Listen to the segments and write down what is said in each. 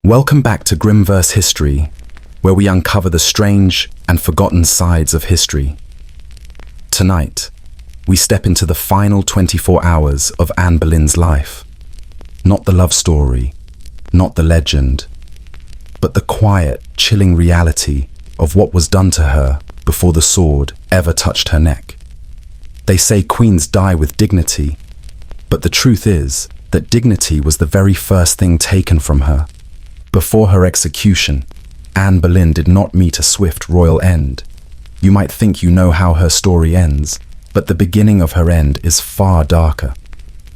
Welcome back to Grimverse History, where we uncover the strange and forgotten sides of history. Tonight, we step into the final 24 hours of Anne Boleyn's life. Not the love story, not the legend, but the quiet, chilling reality of what was done to her before the sword ever touched her neck. They say queens die with dignity, but the truth is that dignity was the very first thing taken from her. Before her execution, Anne Boleyn did not meet a swift royal end. You might think you know how her story ends, but the beginning of her end is far darker.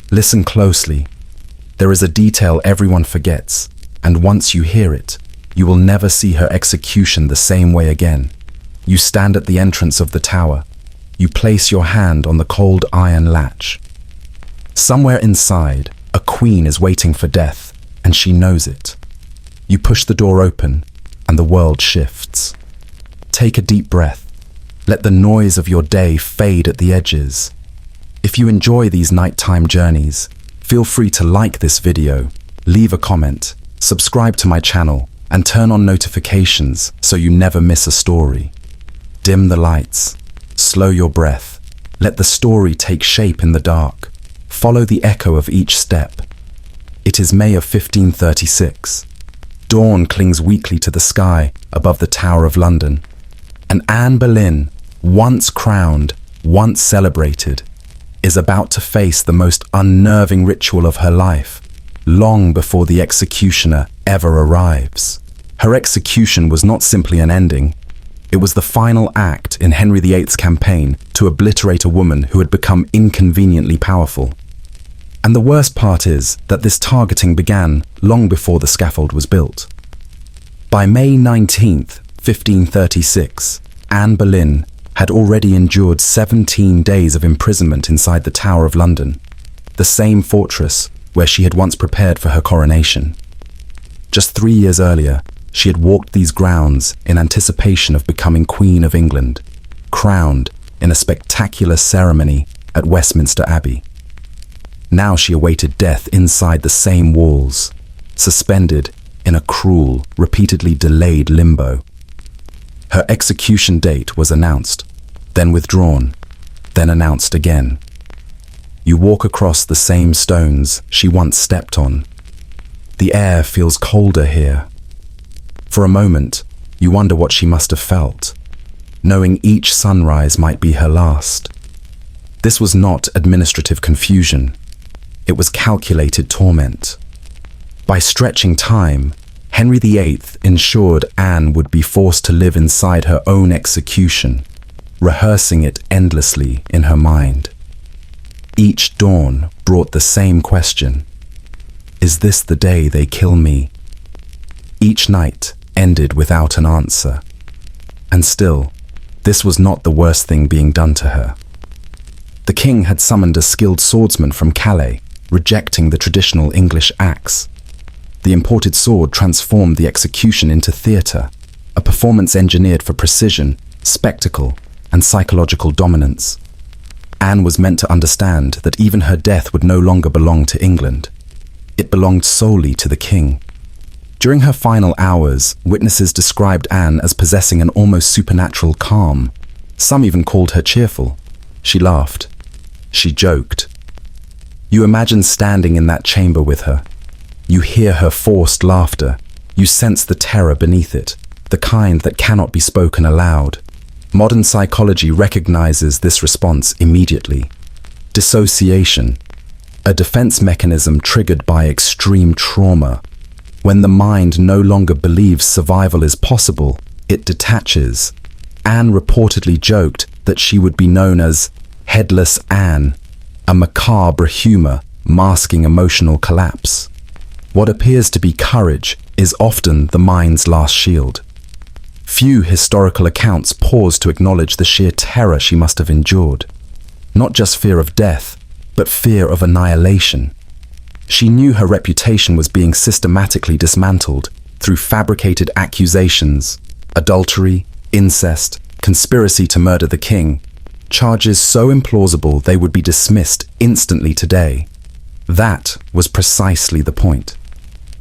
Listen closely. There is a detail everyone forgets, and once you hear it, you will never see her execution the same way again. You stand at the entrance of the tower. You place your hand on the cold iron latch. Somewhere inside, a queen is waiting for death, and she knows it. You push the door open, and the world shifts. Take a deep breath. Let the noise of your day fade at the edges. If you enjoy these nighttime journeys, feel free to like this video, leave a comment, subscribe to my channel, and turn on notifications so you never miss a story. Dim the lights. Slow your breath. Let the story take shape in the dark. Follow the echo of each step. It is May of 1536. Dawn clings weakly to the sky above the Tower of London. And Anne Boleyn, once crowned, once celebrated, is about to face the most unnerving ritual of her life, long before the executioner ever arrives. Her execution was not simply an ending. It was the final act in Henry VIII's campaign to obliterate a woman who had become inconveniently powerful. And the worst part is that this targeting began long before the scaffold was built. By May 19th, 1536, Anne Boleyn had already endured 17 days of imprisonment inside the Tower of London, the same fortress where she had once prepared for her coronation. Just 3 years earlier, she had walked these grounds in anticipation of becoming Queen of England, crowned in a spectacular ceremony at Westminster Abbey. Now she awaited death inside the same walls, suspended in a cruel, repeatedly delayed limbo. Her execution date was announced, then withdrawn, then announced again. You walk across the same stones she once stepped on. The air feels colder here. For a moment, you wonder what she must have felt, knowing each sunrise might be her last. This was not administrative confusion. It was calculated torment. By stretching time, Henry VIII ensured Anne would be forced to live inside her own execution, rehearsing it endlessly in her mind. Each dawn brought the same question: is this the day they kill me? Each night ended without an answer. And still, this was not the worst thing being done to her. The king had summoned a skilled swordsman from Calais, rejecting the traditional English axe. The imported sword transformed the execution into theatre, a performance engineered for precision, spectacle, and psychological dominance. Anne was meant to understand that even her death would no longer belong to England. It belonged solely to the king. During her final hours, witnesses described Anne as possessing an almost supernatural calm. Some even called her cheerful. She laughed. She joked. You imagine standing in that chamber with her. You hear her forced laughter. You sense the terror beneath it, the kind that cannot be spoken aloud. Modern psychology recognizes this response immediately. Dissociation, a defense mechanism triggered by extreme trauma. When the mind no longer believes survival is possible, it detaches. Anne reportedly joked that she would be known as Headless Anne, a macabre humor masking emotional collapse. What appears to be courage is often the mind's last shield. Few historical accounts pause to acknowledge the sheer terror she must have endured. Not just fear of death, but fear of annihilation. She knew her reputation was being systematically dismantled through fabricated accusations, adultery, incest, conspiracy to murder the king, charges so implausible they would be dismissed instantly today. That was precisely the point.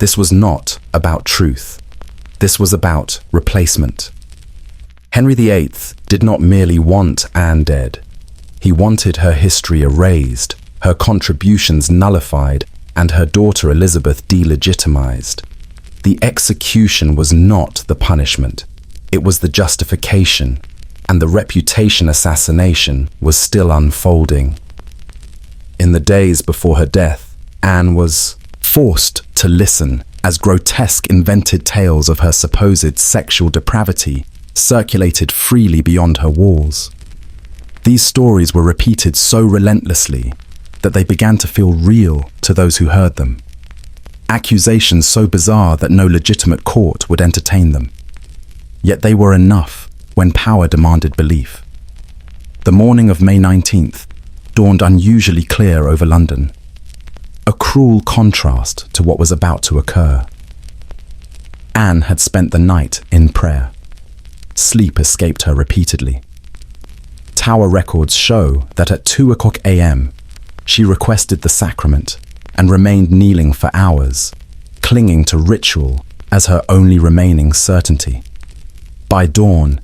This was not about truth. This was about replacement. Henry VIII did not merely want Anne dead. He wanted her history erased, her contributions nullified, and her daughter Elizabeth delegitimized. The execution was not the punishment. It was the justification, and the reputation assassination was still unfolding. In the days before her death, Anne was forced to listen as grotesque invented tales of her supposed sexual depravity circulated freely beyond her walls. These stories were repeated so relentlessly that they began to feel real to those who heard them. Accusations so bizarre that no legitimate court would entertain them. Yet they were enough when power demanded belief. The morning of May 19th dawned unusually clear over London, a cruel contrast to what was about to occur. Anne had spent the night in prayer. Sleep escaped her repeatedly. Tower records show that at 2 a.m. she requested the sacrament and remained kneeling for hours, clinging to ritual as her only remaining certainty. By dawn,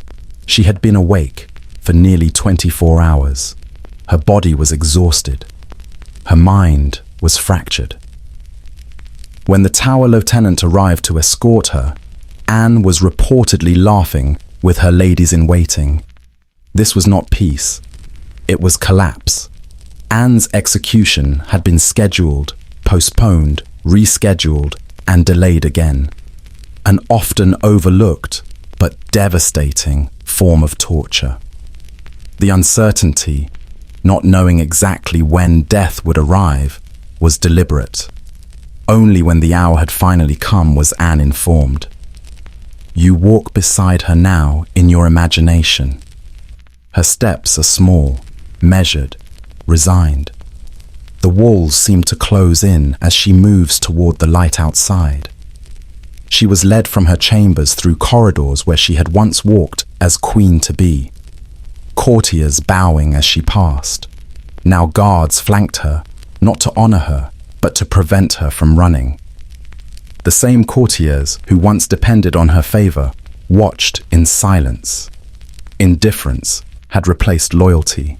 she had been awake for nearly 24 hours. Her body was exhausted. Her mind was fractured. When the tower lieutenant arrived to escort her, Anne was reportedly laughing with her ladies-in-waiting. This was not peace. It was collapse. Anne's execution had been scheduled, postponed, rescheduled, and delayed again. An often overlooked but devastating form of torture. The uncertainty, not knowing exactly when death would arrive, was deliberate. Only when the hour had finally come was Anne informed. You walk beside her now in your imagination. Her steps are small, measured, resigned. The walls seem to close in as she moves toward the light outside. She was led from her chambers through corridors where she had once walked as queen-to-be. Courtiers bowing as she passed. Now guards flanked her, not to honor her, but to prevent her from running. The same courtiers who once depended on her favor watched in silence. Indifference had replaced loyalty.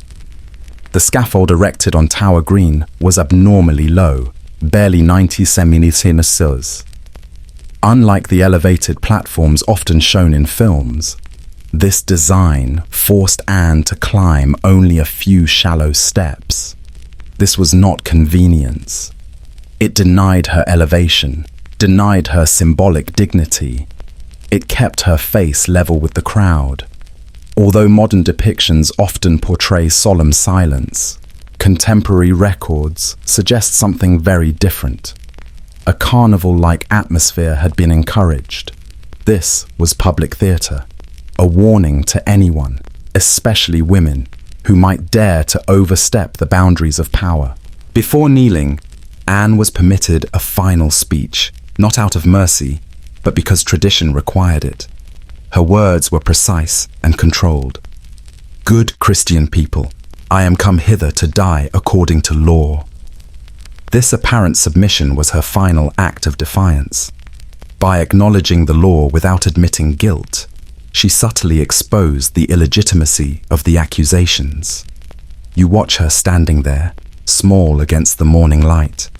The scaffold erected on Tower Green was abnormally low, barely 90 centimeters. Unlike the elevated platforms often shown in films, this design forced Anne to climb only a few shallow steps. This was not convenience. It denied her elevation, denied her symbolic dignity. It kept her face level with the crowd. Although modern depictions often portray solemn silence, contemporary records suggest something very different. A carnival-like atmosphere had been encouraged. This was public theatre, a warning to anyone, especially women, who might dare to overstep the boundaries of power. Before kneeling, Anne was permitted a final speech, not out of mercy, but because tradition required it. Her words were precise and controlled. Good Christian people, I am come hither to die according to law. This apparent submission was her final act of defiance. By acknowledging the law without admitting guilt, she subtly exposed the illegitimacy of the accusations. You watch her standing there, small against the morning light.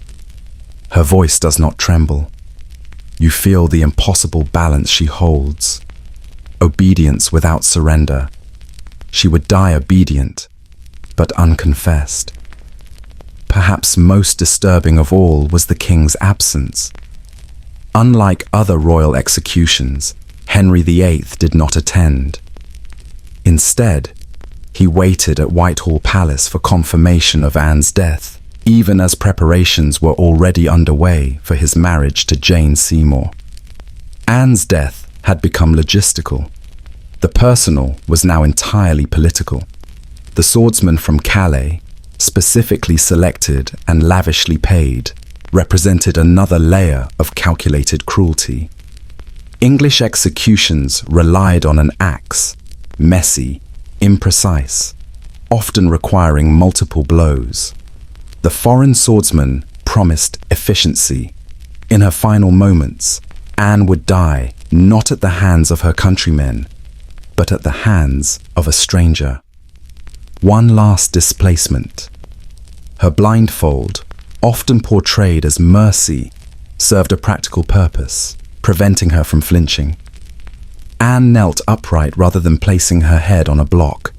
Her voice does not tremble. You feel the impossible balance she holds. Obedience without surrender. She would die obedient, but unconfessed. Perhaps most disturbing of all was the king's absence. Unlike other royal executions, Henry VIII did not attend. Instead, he waited at Whitehall Palace for confirmation of Anne's death, even as preparations were already underway for his marriage to Jane Seymour. Anne's death had become logistical. The personal was now entirely political. The swordsman from Calais, specifically selected and lavishly paid, represented another layer of calculated cruelty. English executions relied on an axe, messy, imprecise, often requiring multiple blows. The foreign swordsman promised efficiency. In her final moments, Anne would die not at the hands of her countrymen, but at the hands of a stranger. One last displacement. Her blindfold, often portrayed as mercy, served a practical purpose, preventing her from flinching. Anne knelt upright rather than placing her head on a block,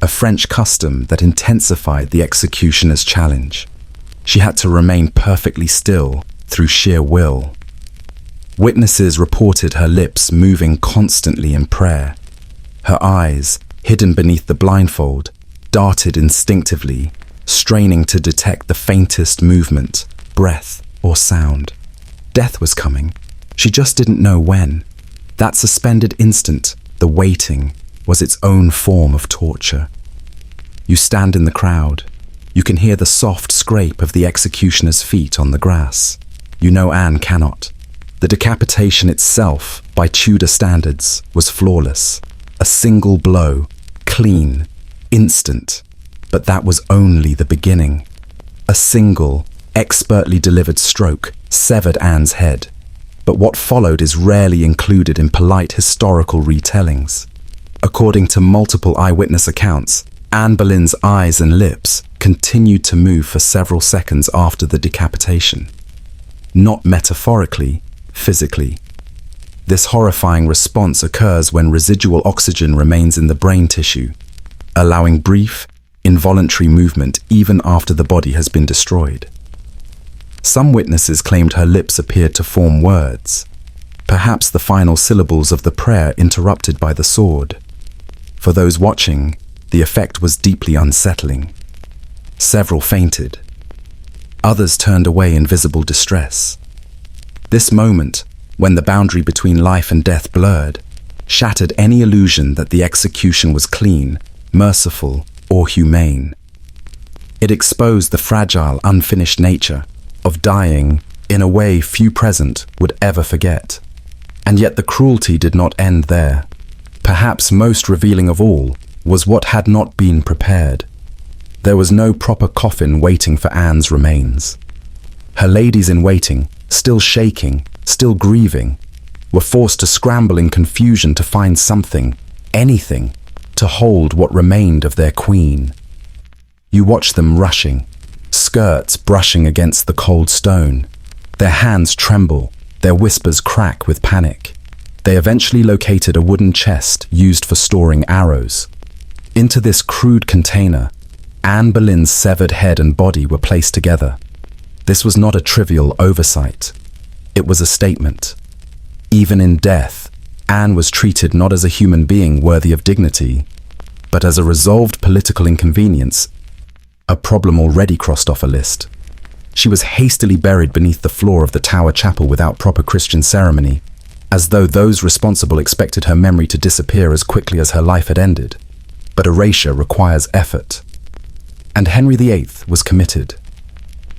a French custom that intensified the executioner's challenge. She had to remain perfectly still through sheer will. Witnesses reported her lips moving constantly in prayer. Her eyes, hidden beneath the blindfold, darted instinctively, straining to detect the faintest movement, breath, or sound. Death was coming. She just didn't know when. That suspended instant, the waiting, was its own form of torture. You stand in the crowd. You can hear the soft scrape of the executioner's feet on the grass. You know Anne cannot. The decapitation itself, by Tudor standards, was flawless. A single blow, clean, instant. But that was only the beginning. A single, expertly delivered stroke severed Anne's head. But what followed is rarely included in polite historical retellings. According to multiple eyewitness accounts, Anne Boleyn's eyes and lips continued to move for several seconds after the decapitation. Not metaphorically, physically. This horrifying response occurs when residual oxygen remains in the brain tissue, allowing brief, involuntary movement even after the body has been destroyed. Some witnesses claimed her lips appeared to form words, perhaps the final syllables of the prayer interrupted by the sword. For those watching, the effect was deeply unsettling. Several fainted. Others turned away in visible distress. This moment, when the boundary between life and death blurred, shattered any illusion that the execution was clean, merciful, or humane. It exposed the fragile, unfinished nature of dying in a way few present would ever forget. And yet the cruelty did not end there. Perhaps most revealing of all was what had not been prepared. There was no proper coffin waiting for Anne's remains. Her ladies in waiting, still shaking, still grieving, were forced to scramble in confusion to find something, anything, to hold what remained of their queen. You watch them rushing, skirts brushing against the cold stone. Their hands tremble, their whispers crack with panic. They eventually located a wooden chest used for storing arrows. Into this crude container, Anne Boleyn's severed head and body were placed together. This was not a trivial oversight. It was a statement. Even in death, Anne was treated not as a human being worthy of dignity, but as a resolved political inconvenience, a problem already crossed off a list. She was hastily buried beneath the floor of the Tower Chapel without proper Christian ceremony, as though those responsible expected her memory to disappear as quickly as her life had ended. But erasure requires effort. And Henry VIII was committed.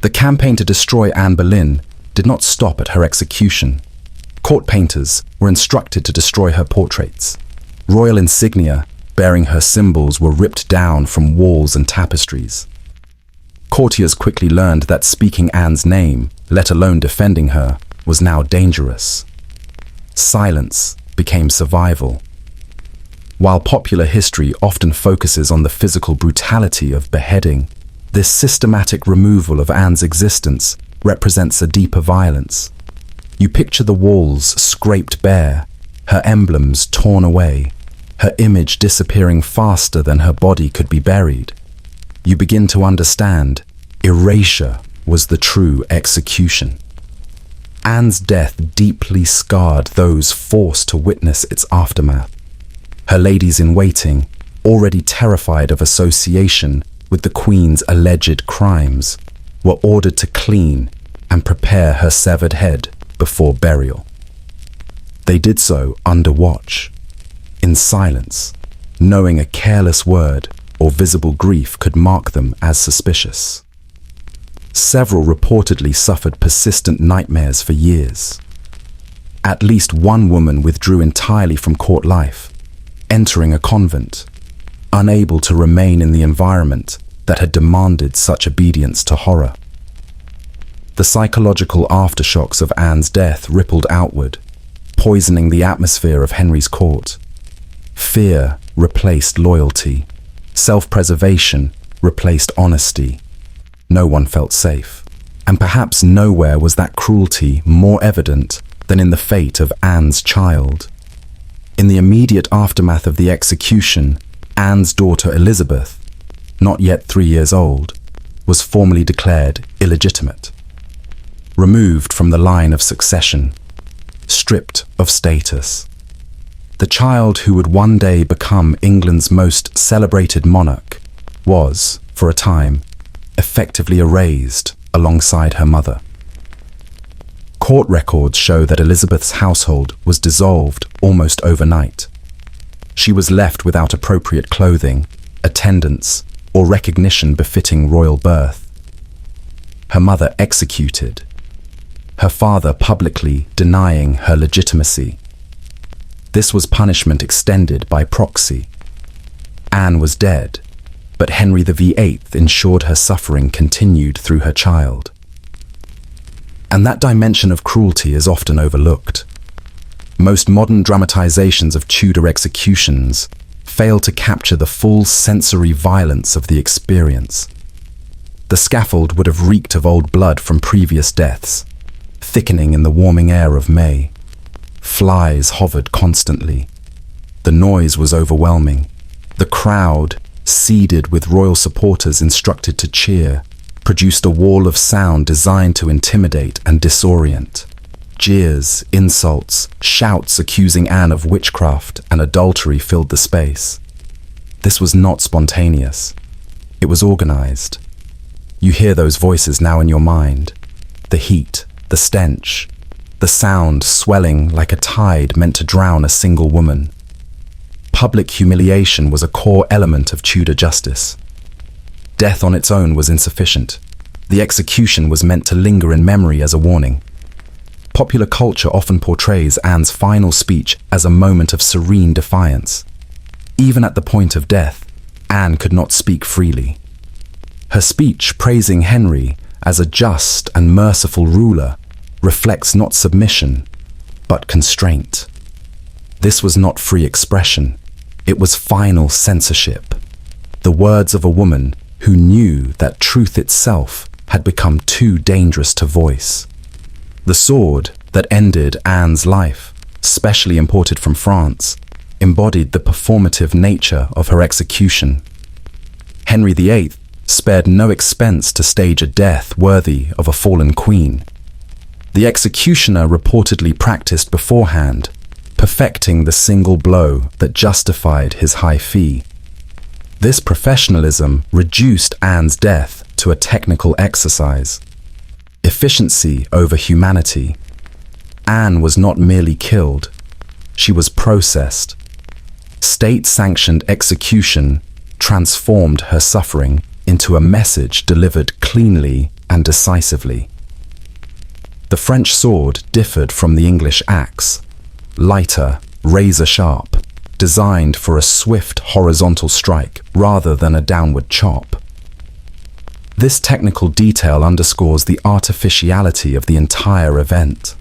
The campaign to destroy Anne Boleyn did not stop at her execution. Court painters were instructed to destroy her portraits. Royal insignia bearing her symbols were ripped down from walls and tapestries. Courtiers quickly learned that speaking Anne's name, let alone defending her, was now dangerous. Silence became survival. While popular history often focuses on the physical brutality of beheading, this systematic removal of Anne's existence represents a deeper violence. You picture the walls scraped bare, her emblems torn away, her image disappearing faster than her body could be buried. You begin to understand erasure was the true execution. Anne's death deeply scarred those forced to witness its aftermath. Her ladies in waiting, already terrified of association with the Queen's alleged crimes, were ordered to clean and prepare her severed head before burial. They did so under watch, in silence, knowing a careless word or visible grief could mark them as suspicious. Several reportedly suffered persistent nightmares for years. At least one woman withdrew entirely from court life, entering a convent, unable to remain in the environment that had demanded such obedience to horror. The psychological aftershocks of Anne's death rippled outward, poisoning the atmosphere of Henry's court. Fear replaced loyalty. Self-preservation replaced honesty. No one felt safe. And perhaps nowhere was that cruelty more evident than in the fate of Anne's child. In the immediate aftermath of the execution, Anne's daughter Elizabeth, not yet 3 years old, was formally declared illegitimate. Removed from the line of succession, stripped of status. The child who would one day become England's most celebrated monarch was, for a time, effectively erased alongside her mother. Court records show that Elizabeth's household was dissolved almost overnight. She was left without appropriate clothing, attendance, or recognition befitting royal birth. Her mother executed. Her father publicly denying her legitimacy. This was punishment extended by proxy. Anne was dead, but Henry VIII ensured her suffering continued through her child. And that dimension of cruelty is often overlooked. Most modern dramatizations of Tudor executions fail to capture the full sensory violence of the experience. The scaffold would have reeked of old blood from previous deaths, thickening in the warming air of May. Flies hovered constantly. The noise was overwhelming. The crowd, seeded with royal supporters instructed to cheer, produced a wall of sound designed to intimidate and disorient. Jeers, insults, shouts accusing Anne of witchcraft and adultery filled the space. This was not spontaneous. It was organized. You hear those voices now in your mind. The heat, the stench, the sound swelling like a tide meant to drown a single woman. Public humiliation was a core element of Tudor justice. Death on its own was insufficient. The execution was meant to linger in memory as a warning. Popular culture often portrays Anne's final speech as a moment of serene defiance. Even at the point of death, Anne could not speak freely. Her speech praising Henry as a just and merciful ruler reflects not submission, but constraint. This was not free expression. It was final censorship. The words of a woman who knew that truth itself had become too dangerous to voice. The sword that ended Anne's life, specially imported from France, embodied the performative nature of her execution. Henry VIII spared no expense to stage a death worthy of a fallen queen. The executioner reportedly practiced beforehand, perfecting the single blow that justified his high fee. This professionalism reduced Anne's death to a technical exercise. Efficiency over humanity. Anne was not merely killed, she was processed. State-sanctioned execution transformed her suffering into a message delivered cleanly and decisively. The French sword differed from the English axe, lighter, razor-sharp, designed for a swift horizontal strike rather than a downward chop. This technical detail underscores the artificiality of the entire event.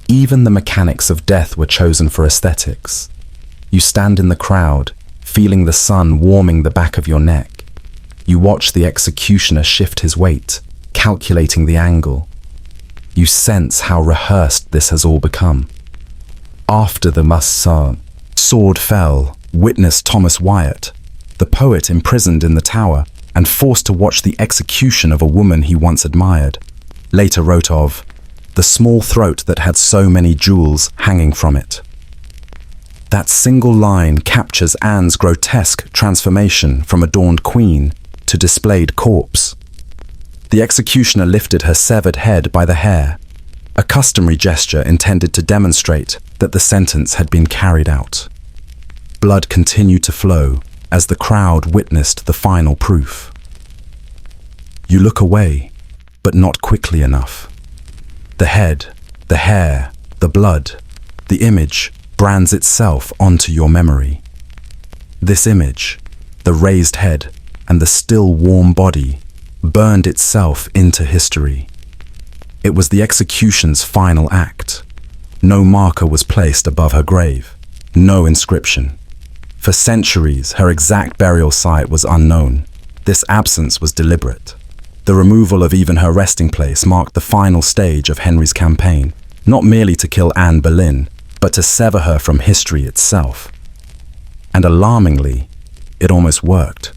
Even the mechanics of death were chosen for aesthetics. You stand in the crowd, feeling the sun warming the back of your neck. You watch the executioner shift his weight, calculating the angle. You sense how rehearsed this has all become. After the sword fell, witness Thomas Wyatt, the poet imprisoned in the tower and forced to watch the execution of a woman he once admired, later wrote of the small throat that had so many jewels hanging from it. That single line captures Anne's grotesque transformation from adorned queen to displayed corpse. The executioner lifted her severed head by the hair, a customary gesture intended to demonstrate that the sentence had been carried out. Blood continued to flow as the crowd witnessed the final proof. You look away, but not quickly enough. The head, the hair, the blood, the image brands itself onto your memory. This image, the raised head and the still warm body, burned itself into history. It was the execution's final act. No marker was placed above her grave, no inscription. For centuries, her exact burial site was unknown. This absence was deliberate. The removal of even her resting place marked the final stage of Henry's campaign, not merely to kill Anne Boleyn, but to sever her from history itself. And alarmingly, it almost worked.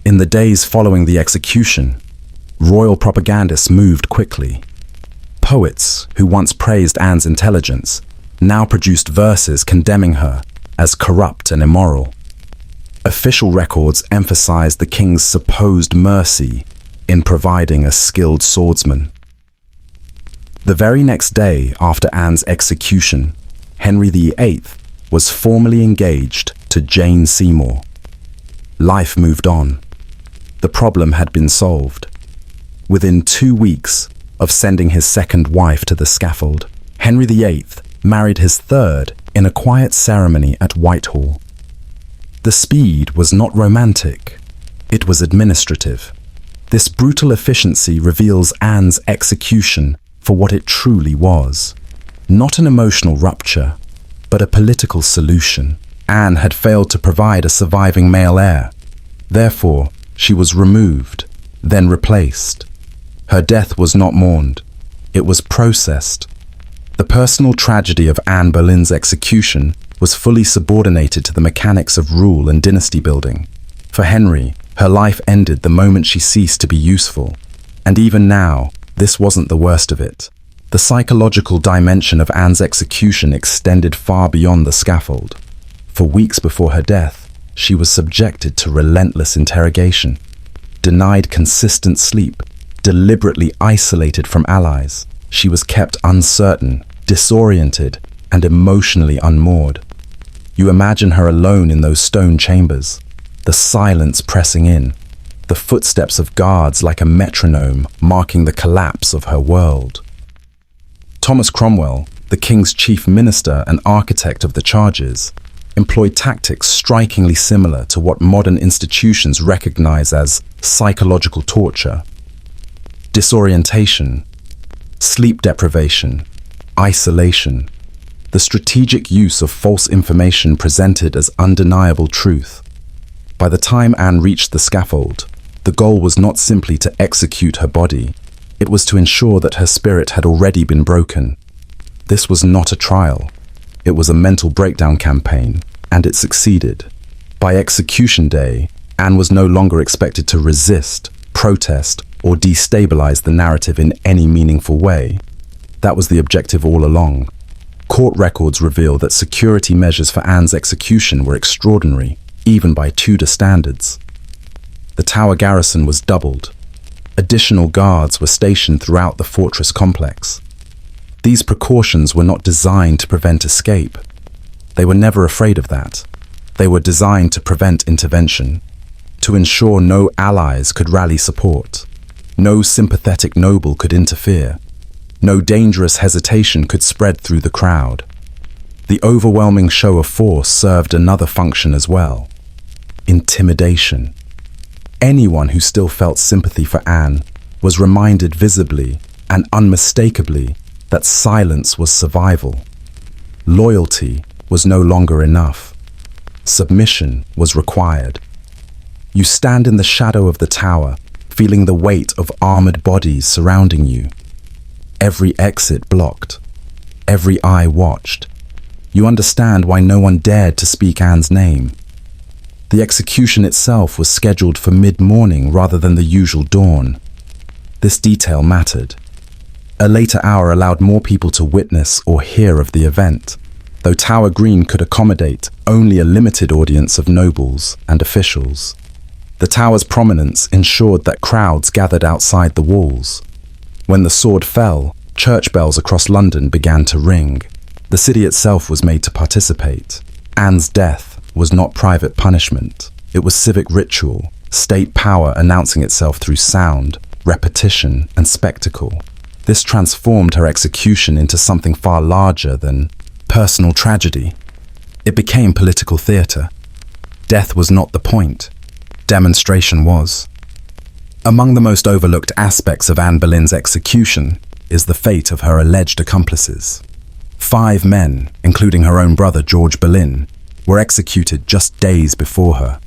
In the days following the execution, royal propagandists moved quickly. Poets who once praised Anne's intelligence now produced verses condemning her as corrupt and immoral. Official records emphasized the king's supposed mercy in providing a skilled swordsman. The very next day after Anne's execution, Henry VIII was formally engaged to Jane Seymour. Life moved on. The problem had been solved. Within 2 weeks of sending his second wife to the scaffold, Henry VIII married his third in a quiet ceremony at Whitehall. The speed was not romantic, it was administrative. This brutal efficiency reveals Anne's execution for what it truly was. Not an emotional rupture, but a political solution. Anne had failed to provide a surviving male heir. Therefore, she was removed, then replaced. Her death was not mourned, it was processed. The personal tragedy of Anne Boleyn's execution was fully subordinated to the mechanics of rule and dynasty building. For Henry, her life ended the moment she ceased to be useful. And even now, this wasn't the worst of it. The psychological dimension of Anne's execution extended far beyond the scaffold. For weeks before her death, she was subjected to relentless interrogation, denied consistent sleep, deliberately isolated from allies. She was kept uncertain, disoriented, and emotionally unmoored. You imagine her alone in those stone chambers, the silence pressing in, the footsteps of guards like a metronome marking the collapse of her world. Thomas Cromwell, the king's chief minister and architect of the charges, employed tactics strikingly similar to what modern institutions recognize as psychological torture. Disorientation, sleep deprivation, isolation, the strategic use of false information presented as undeniable truth. By the time Anne reached the scaffold, the goal was not simply to execute her body, it was to ensure that her spirit had already been broken. This was not a trial. It was a mental breakdown campaign, and it succeeded. By execution day, Anne was no longer expected to resist, protest, or destabilize the narrative in any meaningful way. That was the objective all along. Court records reveal that security measures for Anne's execution were extraordinary, even by Tudor standards. The Tower garrison was doubled. Additional guards were stationed throughout the fortress complex. These precautions were not designed to prevent escape. They were never afraid of that. They were designed to prevent intervention, to ensure no allies could rally support. No sympathetic noble could interfere. No dangerous hesitation could spread through the crowd. The overwhelming show of force served another function as well: intimidation. Anyone who still felt sympathy for Anne was reminded visibly and unmistakably that silence was survival. Loyalty was no longer enough. Submission was required. You stand in the shadow of the tower, feeling the weight of armored bodies surrounding you. Every exit blocked. Every eye watched. You understand why no one dared to speak Anne's name. The execution itself was scheduled for mid-morning rather than the usual dawn. This detail mattered. A later hour allowed more people to witness or hear of the event, though Tower Green could accommodate only a limited audience of nobles and officials. The tower's prominence ensured that crowds gathered outside the walls. When the sword fell, church bells across London began to ring. The city itself was made to participate. Anne's death was not private punishment. It was civic ritual, state power announcing itself through sound, repetition, and spectacle. This transformed her execution into something far larger than personal tragedy. It became political theatre. Death was not the point. Demonstration was. Among the most overlooked aspects of Anne Boleyn's execution is the fate of her alleged accomplices. 5 men, including her own brother George Boleyn, were executed just days before her.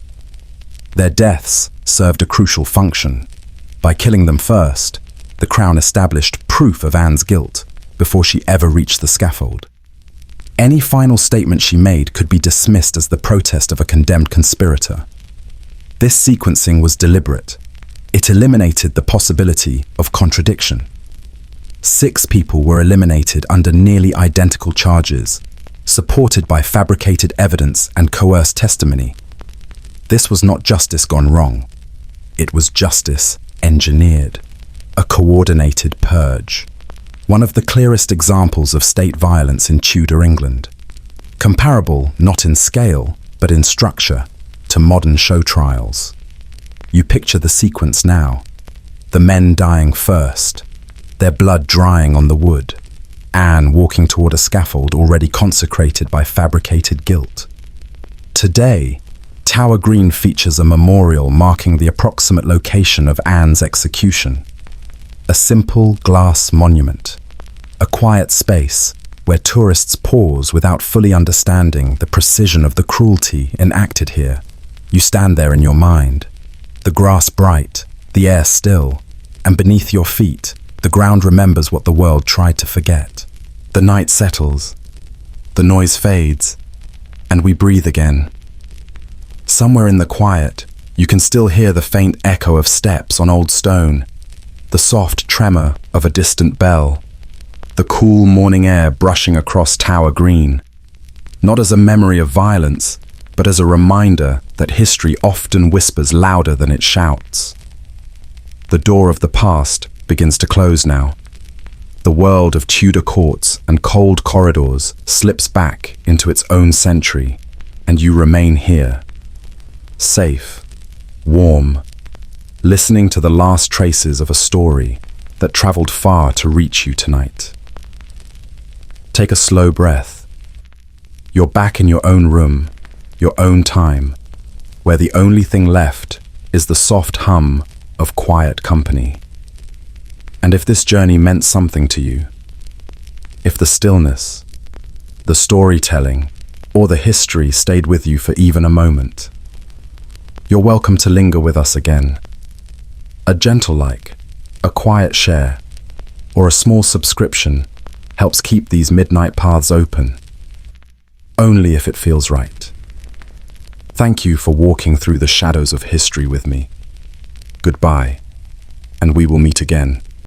Their deaths served a crucial function. By killing them first, the Crown established proof of Anne's guilt before she ever reached the scaffold. Any final statement she made could be dismissed as the protest of a condemned conspirator. This sequencing was deliberate. It eliminated the possibility of contradiction. 6 people were eliminated under nearly identical charges, supported by fabricated evidence and coerced testimony. This was not justice gone wrong. It was justice engineered, a coordinated purge. One of the clearest examples of state violence in Tudor England. Comparable not in scale, but in structure, to modern show trials. You picture the sequence now. The men dying first, their blood drying on the wood. Anne walking toward a scaffold already consecrated by fabricated guilt. Today, Tower Green features a memorial marking the approximate location of Anne's execution. A simple glass monument, a quiet space where tourists pause without fully understanding the precision of the cruelty enacted here. You stand there in your mind, the grass bright, the air still, and beneath your feet, the ground remembers what the world tried to forget. The night settles, the noise fades, and we breathe again. Somewhere in the quiet, you can still hear the faint echo of steps on old stone, the soft tremor of a distant bell, the cool morning air brushing across Tower Green, not as a memory of violence, but as a reminder that history often whispers louder than it shouts. The door of the past begins to close now. The world of Tudor courts and cold corridors slips back into its own century, and you remain here, safe, warm, listening to the last traces of a story that traveled far to reach you tonight. Take a slow breath. You're back in your own room, your own time, where the only thing left is the soft hum of quiet company. And if this journey meant something to you, if the stillness, the storytelling, or the history stayed with you for even a moment, you're welcome to linger with us again. A gentle like, a quiet share, or a small subscription helps keep these midnight paths open, only if it feels right. Thank you for walking through the shadows of history with me. Goodbye, and we will meet again.